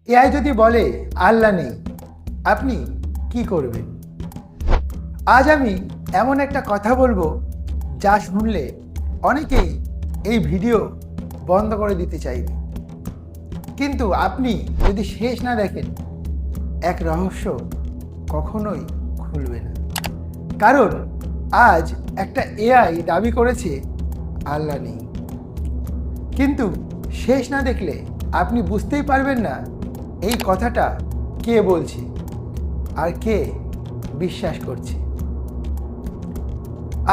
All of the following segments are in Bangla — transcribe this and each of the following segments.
এআই যদি বলে আল্লাহ নেই, আপনি কি করবেন? আজ আমি এমন একটা কথা বলবো যা শুনলে অনেকেই এই ভিডিও বন্ধ করে দিতে চাইবে, কিন্তু আপনি যদি শেষ না দেখেন এক রহস্য কখনোই খুলবে না। কারণ আজ একটা এআই দাবি করেছে আল্লাহ নেই, কিন্তু শেষ না দেখলে আপনি বুঝতেই পারবেন না এই কথাটা কে বলছে আর কে বিশ্বাস করছে।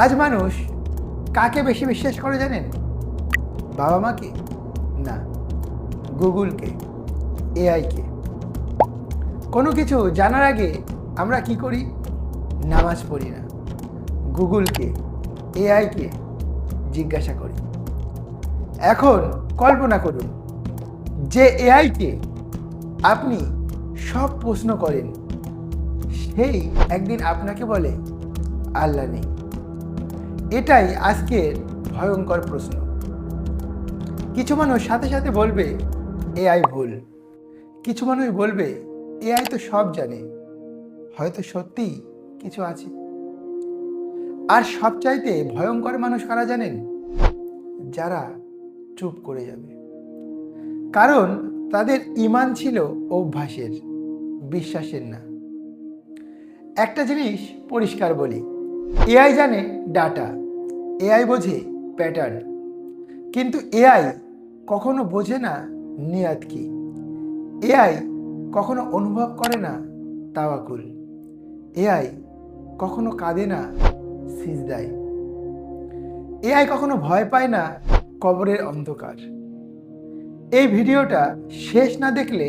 আজ মানুষ কাকে বেশি বিশ্বাস করে জানেন? বাবা মাকে না, গুগলকে, এআইকে। কোনো কিছু জানার আগে আমরা কি করি? নামাজ পড়ি না, গুগলকে, এআইকে জিজ্ঞাসা করি। এখন কল্পনা করুন যে এআইকে আপনি সব প্রশ্ন করেন, সেই একদিন আপনাকে বলে আল্লাহ নেই। এটাই আজকের ভয়ঙ্কর প্রশ্ন। কিছু মানুষ সাথে সাথে বলবে এআই ভুল, কিছু মানুষ বলবে এআই তো সব জানে, হয়তো সত্যিই কিছু আছে। আর সবচাইতে ভয়ঙ্কর মানুষ কারা জানেন? যারা চুপ করে যাবে, কারণ তাদের ঈমান ছিল অভ্যাসের, বিশ্বাসের না। একটা জিনিস পরিষ্কার বলি, এআই জানে ডাটা, এআই বোঝে প্যাটার্ন, কিন্তু এআই কখনো বোঝে না নিয়াত কি। এআই কখনো অনুভব করে না তাওয়াক্কুল। এআই কখনো কাঁদে না সিজদায়। এআই কখনো ভয় পায় না কবরের অন্ধকার। এই ভিডিওটা শেষ না দেখলে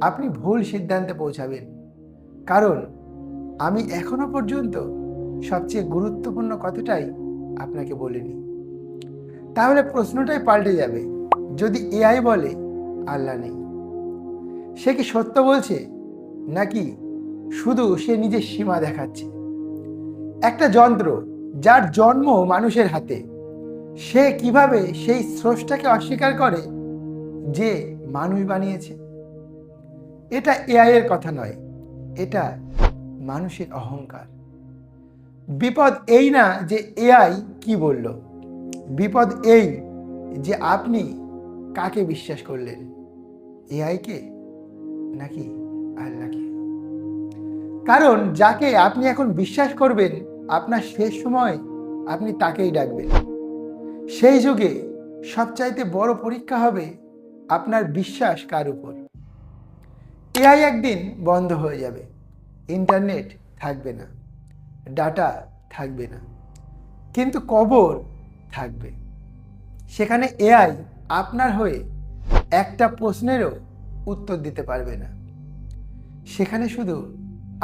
আপনি ভুল সিদ্ধান্তে পৌঁছাবেন, কারণ আমি এখনো পর্যন্ত সবচেয়ে গুরুত্বপূর্ণ কথাটাই আপনাকে বলিনি। তাহলে প্রশ্নটাই পাল্টে যাবে, যদি এআই বলে আল্লাহ নেই, সে কি সত্য বলছে, নাকি শুধু সে নিজের সীমা দেখাচ্ছে? একটা যন্ত্র যার জন্ম মানুষের হাতে, সে কিভাবে সেই স্রষ্টাকে অস্বীকার করে যে মানুষ বানিয়েছে? এটা এআই এর কথা নয়, এটা মানুষের অহংকার। বিপদ এই না যে এআই কি বলল, বিপদ এই যে আপনি কাকে বিশ্বাস করলেন, এআইকে নাকি আল্লাহকে? কারণ যাকে আপনি এখন বিশ্বাস করবেন, আপনার শেষ সময় আপনি তাকেই ডাকবেন। সেই যুগে সবচাইতে বড় পরীক্ষা হবে আপনার বিশ্বাস কার উপর। এআই একদিন বন্ধ হয়ে যাবে, ইন্টারনেট থাকবে না, ডাটা থাকবে না, কিন্তু কবর থাকবে। সেখানে এআই আপনার হয়ে একটা প্রশ্নেরও উত্তর দিতে পারবে না। সেখানে শুধু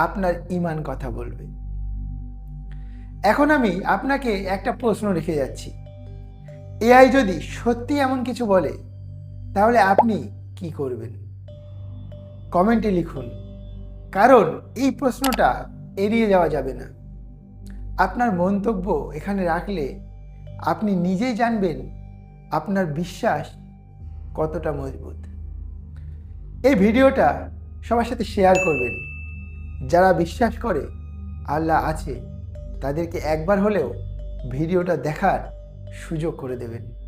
আপনার ঈমান কথা বলবে। এখন আমি আপনাকে একটা প্রশ্ন রেখে যাচ্ছি, এআই যদি সত্যি এমন কিছু বলে, তাহলে আপনি কি করবেন? কমেন্টে লিখুন, কারণ এই প্রশ্নটা এড়িয়ে যাওয়া যাবে না। আপনার মন্তব্য এখানে রাখলে আপনি নিজেই জানবেন আপনার বিশ্বাস কতটা মজবুত। এই ভিডিওটা সবার সাথে শেয়ার করবেন। যারা বিশ্বাস করে আল্লাহ আছে, তাদেরকে একবার হলেও ভিডিওটা দেখার সুযোগ করে দেবেন।